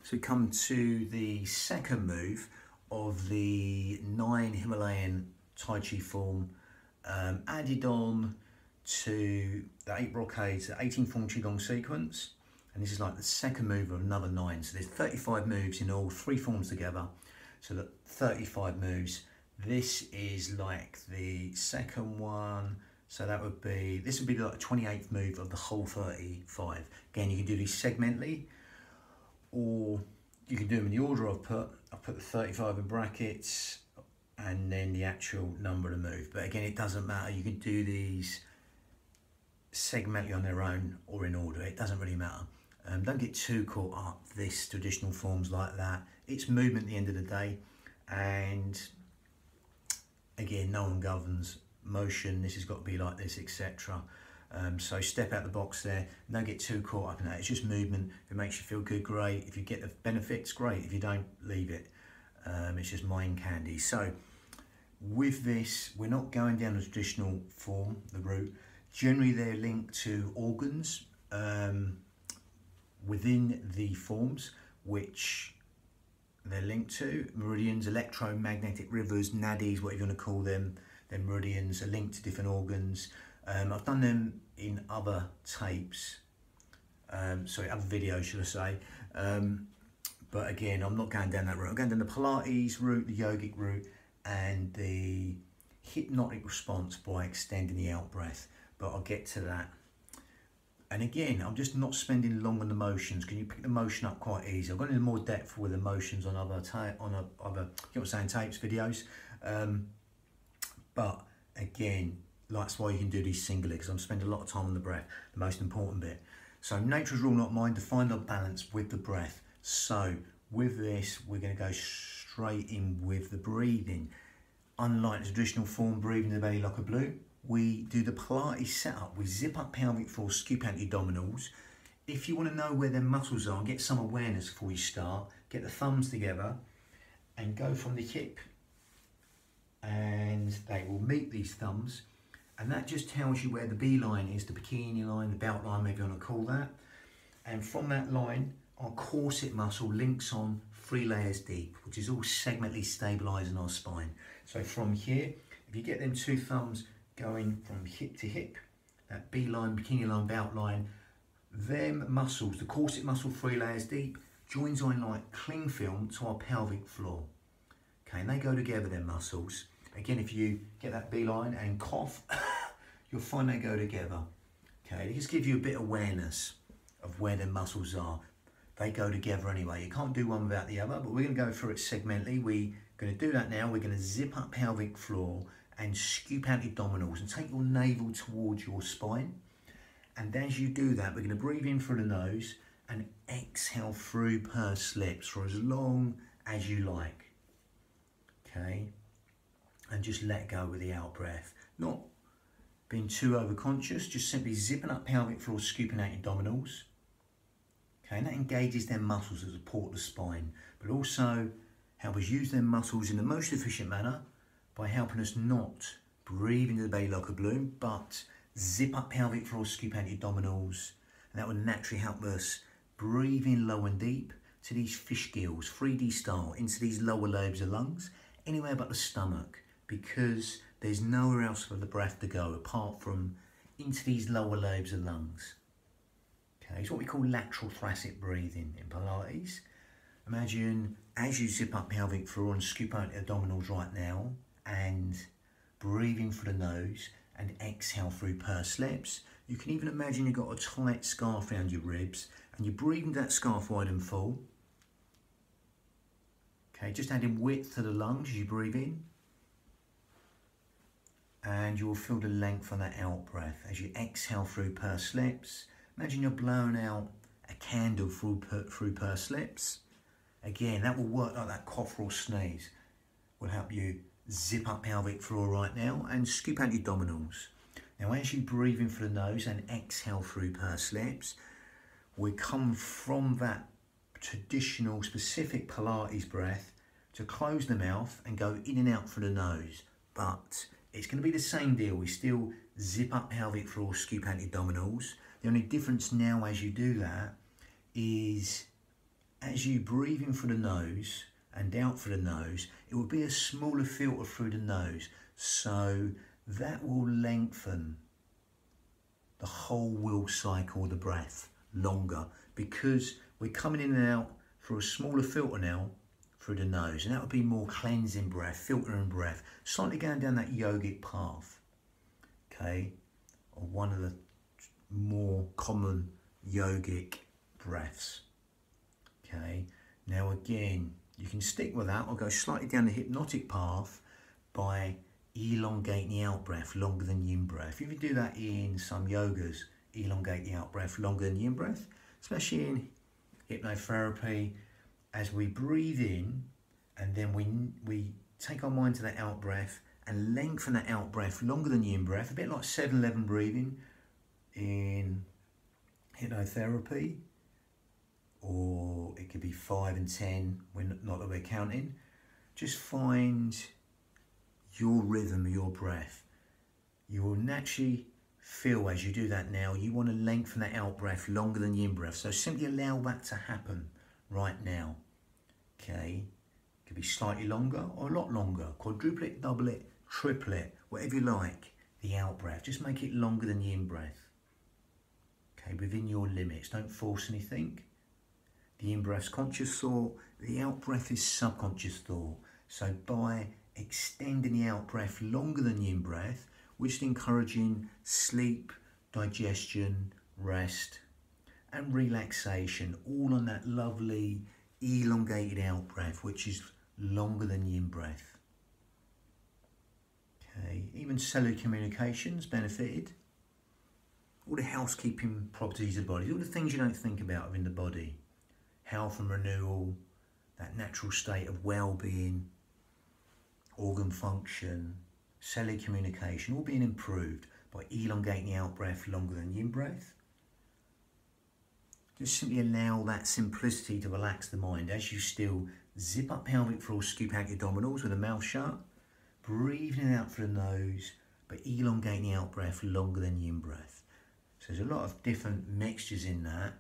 So we come to the second move of the 9 Himalayan Tai Chi form, added on to the 8 brocades, the 18 form qigong sequence. And this is like the second move of another 9. So there's 35 moves in all, 3 forms together. So that 35 moves. This is like the second one. So that would be, this would be like the 28th move of the whole 35. Again, you can do these segmentally, or you can do them in the order I've put the 35 in brackets and then the actual number of the move. But again, it doesn't matter. You can do these segmentally on their own or in order. It doesn't really matter. Don't get too caught up this traditional forms like that. It's movement at the end of the day. And again, no one governs motion. This has got to be like this, etc. So step out the box there. Don't get too caught up in that. It's just movement. If it makes you feel good, great. If you get the benefits, great. If you don't, leave it. It's just mind candy. So with this, we're not going down the traditional form, the route. Generally, they're linked to organs within the forms, which they're linked to. Meridians, electromagnetic rivers, nadis, whatever you want to call them. Then meridians are linked to different organs. I've done them in other tapes, sorry, other videos, should I say. But again, I'm not going down that route. I'm going down the Pilates route, the yogic route, and the hypnotic response by extending the out breath. But I'll get to that. And again, I'm just not spending long on the motions. Can you pick the motion up quite easy? I've gone into more depth with the motions on other you know what I'm saying, tapes, videos. But again, that's why you can do these singly, because I'm spending a lot of time on the breath, the most important bit. So nature's rule, not mine, to find our balance with the breath. So with this, we're going to go straight in with the breathing. Unlike the traditional form, breathing the belly like a balloon, we do the Pilates setup. We zip up pelvic floor, scoop out the abdominals. If you want to know where their muscles are and get some awareness before you start, get the thumbs together and go from the hip, and they will meet these thumbs. And that just tells you where the B line is, the bikini line, the belt line, maybe you want to call that. And from that line, our corset muscle links on 3 layers deep, which is all segmentally stabilising our spine. So from here, if you get them 2 thumbs going from hip to hip, that B line, bikini line, belt line, them muscles, the corset muscle 3 layers deep, joins on like cling film to our pelvic floor. Okay, and they go together, them muscles. Again, if you get that B line and cough, you'll find they go together. Okay, just give you a bit of awareness of where the muscles are. They go together anyway. You can't do one without the other, but we're going to go through it segmentally. We're going to do that now. We're going to zip up pelvic floor and scoop out the abdominals and take your navel towards your spine. And as you do that, we're going to breathe in through the nose and exhale through pursed lips for as long as you like. Okay. And just let go with the out breath. Not being too overconscious, just simply zipping up pelvic floor, scooping out your abdominals. Okay, and that engages their muscles that support the spine, but also help us use their muscles in the most efficient manner by helping us not breathe into the belly like a balloon, but zip up pelvic floor, scoop out your abdominals, and that will naturally help us breathe in low and deep to these fish gills, 3D style, into these lower lobes of lungs, anywhere but the stomach, because there's nowhere else for the breath to go apart from into these lower lobes of lungs. Okay, it's what we call lateral thoracic breathing in Pilates. Imagine as you zip up pelvic floor and scoop out the abdominals right now, and breathing through the nose and exhale through pursed lips. You can even imagine you've got a tight scarf around your ribs and you breathe into that scarf wide and full. Okay, just adding width to the lungs as you breathe in. And you will feel the length on that out breath as you exhale through pursed lips. Imagine you're blowing out a candle through pursed lips. Again, that will work like that cough or sneeze. Will help you zip up pelvic floor right now and scoop out your abdominals. Now, as you breathe in through the nose and exhale through pursed lips, we come from that traditional specific Pilates breath to close the mouth and go in and out through the nose. But it's going to be the same deal. We still zip up pelvic floor, scoop out the abdominals. The only difference now as you do that is as you breathe in through the nose and out through the nose, it will be a smaller filter through the nose. So that will lengthen the whole will cycle of the breath longer, because we're coming in and out through a smaller filter now through the nose, and that would be more cleansing breath, filtering breath, slightly going down that yogic path, okay, or one of the more common yogic breaths. Okay, now again, you can stick with that or go slightly down the hypnotic path by elongate the out breath longer than the in breath. If you do that in some yogas, elongate the out breath longer than the in breath, especially in hypnotherapy, as we breathe in and then we take our mind to that out breath and lengthen that out breath longer than the in breath, a bit like 7-11 breathing in hypnotherapy, or it could be 5 and 10 when not that we're counting. Just find your rhythm of your breath. You will naturally feel as you do that now, you want to lengthen that out breath longer than the in breath. So simply allow that to happen right now. Okay, it could be slightly longer or a lot longer. Quadruple it, double it, triple it, whatever you like. The out breath, just make it longer than the in breath. Okay, within your limits, don't force anything. The in breath's conscious thought, the out breath is subconscious thought. So by extending the out breath longer than the in breath, we're just encouraging sleep, digestion, rest, and relaxation, all on that lovely elongated out breath, which is longer than the in breath. Okay, even cellular communications benefited. All the housekeeping properties of the body, all the things you don't think about in the body. Health and renewal, that natural state of well-being, organ function, cellular communication, all being improved by elongating the out breath longer than the in breath. Just simply allow that simplicity to relax the mind as you still zip up pelvic floor, scoop out your abdominals with the mouth shut, breathing out through the nose, but elongating the out breath longer than the in breath. So there's a lot of different mixtures in that,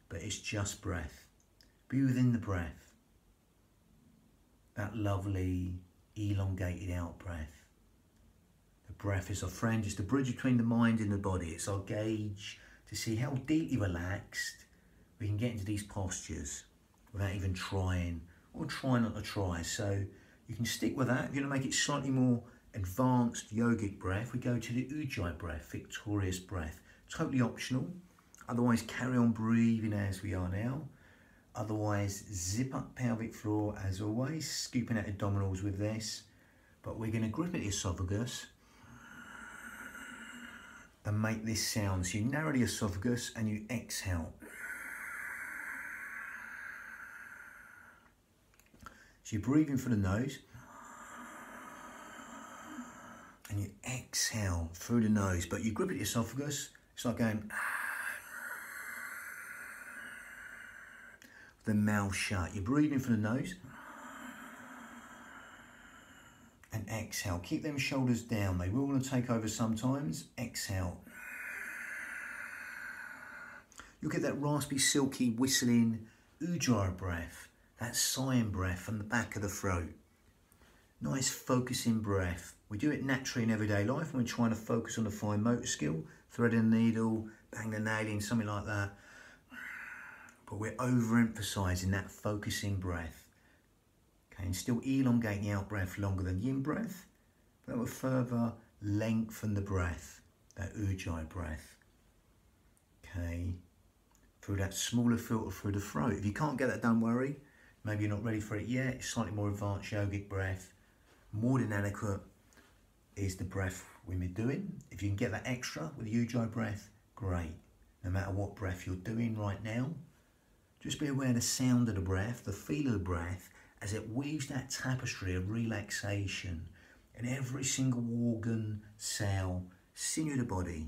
but it's just breath. Be within the breath, that lovely elongated out breath. The breath is our friend, it's the bridge between the mind and the body. It's our gauge to see how deeply relaxed we can get into these postures without even trying, or try not to try. So you can stick with that. If you're going to make it slightly more advanced yogic breath, we go to the Ujjayi breath, victorious breath. Totally optional. Otherwise, carry on breathing as we are now. Otherwise, zip up pelvic floor as always, scooping out abdominals with this. But we're going to grip at the esophagus and make this sound. So you narrow the esophagus and you exhale. So you're breathing through the nose and you exhale through the nose, but you grip at the esophagus. It's like going the mouth shut. You're breathing through the nose and exhale. Keep them shoulders down. They will want to take over sometimes. Exhale. You'll get that raspy, silky, whistling Ujjayi breath, that sighing breath from the back of the throat. Nice focusing breath. We do it naturally in everyday life when we're trying to focus on the fine motor skill, thread a needle, bang the nail in, something like that. But we're overemphasizing that focusing breath. Okay, and still elongating the out breath longer than the in breath. But that will further lengthen the breath, that Ujjayi breath. Okay, through that smaller filter through the throat. If you can't get that, don't worry. Maybe you're not ready for it yet. It's slightly more advanced yogic breath. More than adequate is the breath we've been doing. If you can get that extra with the Ujjayi breath, great. No matter what breath you're doing right now, just be aware of the sound of the breath, the feel of the breath, as it weaves that tapestry of relaxation in every single organ, cell, sinew of the body.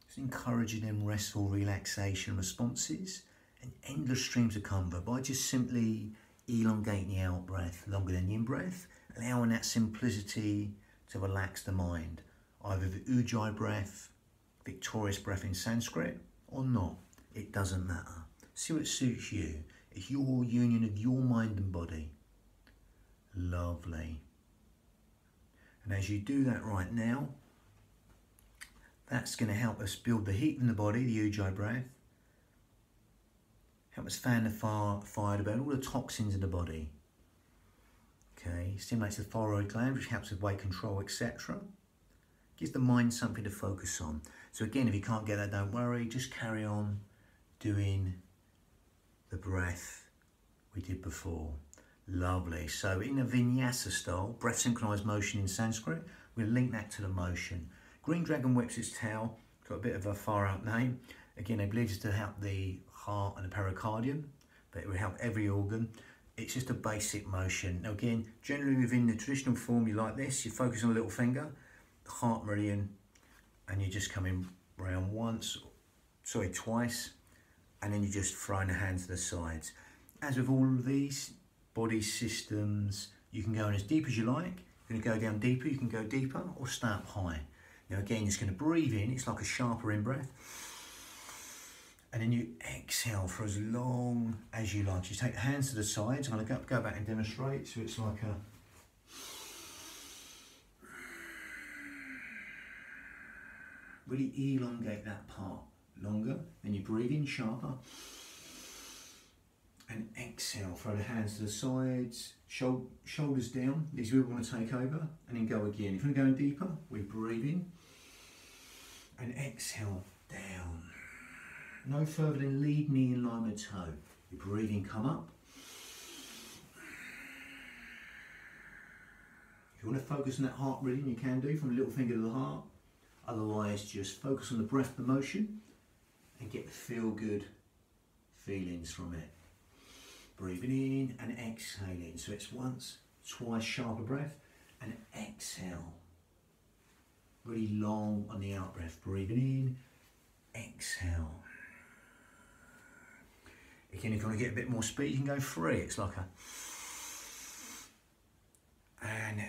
Just encouraging them restful relaxation responses and endless streams of comfort by just simply elongating the out breath longer than the in breath, allowing that simplicity to relax the mind, either the Ujjayi breath, victorious breath in Sanskrit, or not. It doesn't matter. See what suits you. It's your union of your mind and body. Lovely. And as you do that right now, that's going to help us build the heat in the body, the Ujjayi breath. Help us fan the fire to burn all the toxins in the body. Okay, stimulates the thyroid gland, which helps with weight control, etc. Gives the mind something to focus on. So again, if you can't get that, don't worry. Just carry on doing the breath we did before. Lovely. So in a vinyasa style, breath synchronized motion in Sanskrit, we'll link that to the motion. Green dragon whips its tail, got a bit of a far out name. Again, it believes to help the heart and the pericardium, but it will help every organ. It's just a basic motion. Now again, generally within the traditional form, you like this, you focus on the little finger, the heart meridian, and you're just coming round twice, and then you're just throwing the hands to the sides. As with all of these body systems, you can go in as deep as you like. You're going to go down deeper, you can go deeper, or stay up high. Now again, it's going to breathe in, it's like a sharper in-breath. And then you exhale for as long as you like. You take the hands to the sides. I'm going to go back and demonstrate. So it's like a... Really elongate that part longer. Then you breathe in sharper. And exhale, throw the hands to the sides, shoulders down. These we want to take over. And then go again. If we're going deeper, we breathe in. And exhale, down. No further than lead knee in line with toe. Your breathing come up. If you want to focus on that heart meridian, you can do from the little finger to the heart. Otherwise, just focus on the breath, the motion, and get the feel-good feelings from it. Breathing in and exhaling. So it's once, twice sharper breath, and exhale. Really long on the out breath. Breathing in, exhale. Again, if you want to get a bit more speed, you can go 3. It's like a... And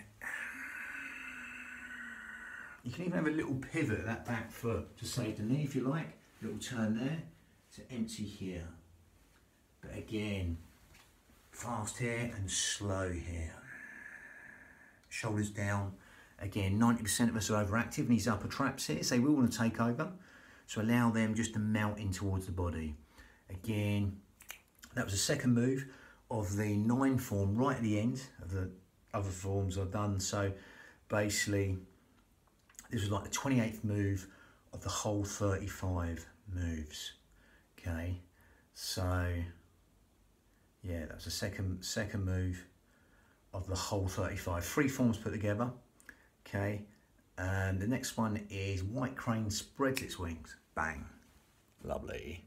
you can even have a little pivot of that back foot to save the knee if you like. Little turn there to empty here. But again, fast here and slow here. Shoulders down. Again, 90% of us are overactive in these upper traps here, so we want to take over. So allow them just to melt in towards the body. Again, that was the second move of the 9 form right at the end of the other forms I've done. So basically, this was like the 28th move of the whole 35 moves. Okay, so yeah, that was the second move of the whole 35. 3 forms put together. Okay, and the next one is white crane spreads its wings. Bang. Lovely.